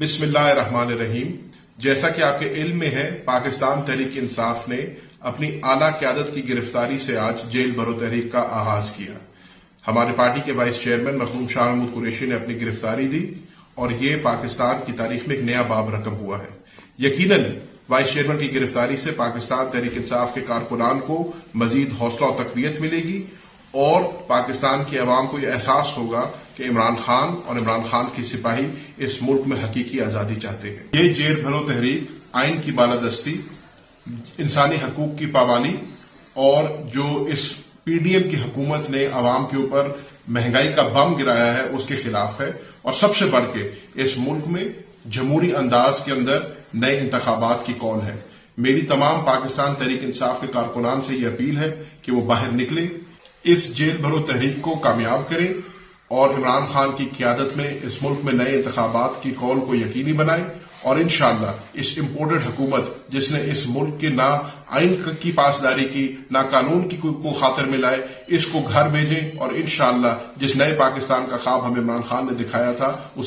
بسم اللہ الرحمن الرحیم۔ جیسا کہ آپ کے علم میں ہے، پاکستان تحریک انصاف نے اپنی اعلیٰ قیادت کی گرفتاری سے آج جیل بھرو تحریک کا آغاز کیا۔ ہماری پارٹی کے وائس چیئرمین مخدوم شاہ محمود قریشی نے اپنی گرفتاری دی اور یہ پاکستان کی تاریخ میں ایک نیا باب رقم ہوا ہے۔ یقیناً وائس چیئرمین کی گرفتاری سے پاکستان تحریک انصاف کے کارکنان کو مزید حوصلہ و تقویت ملے گی اور پاکستان کی عوام کو یہ احساس ہوگا کہ عمران خان اور عمران خان کی سپاہی اس ملک میں حقیقی آزادی چاہتے ہیں۔ یہ جیل بھرو تحریک آئین کی بالادستی، انسانی حقوق کی پابندی اور جو اس پی ڈی ایم کی حکومت نے عوام کے اوپر مہنگائی کا بم گرایا ہے اس کے خلاف ہے، اور سب سے بڑھ کے اس ملک میں جمہوری انداز کے اندر نئے انتخابات کی کال ہے۔ میری تمام پاکستان تحریک انصاف کے کارکنان سے یہ اپیل ہے کہ وہ باہر نکلیں، اس جیل بھرو تحریک کو کامیاب کریں اور عمران خان کی قیادت میں اس ملک میں نئے انتخابات کی کال کو یقینی بنائیں، اور انشاءاللہ اس امپورٹڈ حکومت جس نے اس ملک کے نہ آئین کی پاسداری کی نہ قانون کی کو خاطر میں لائے، اس کو گھر بھیجیں، اور انشاءاللہ جس نئے پاکستان کا خواب ہمیں عمران خان نے دکھایا تھا اس کی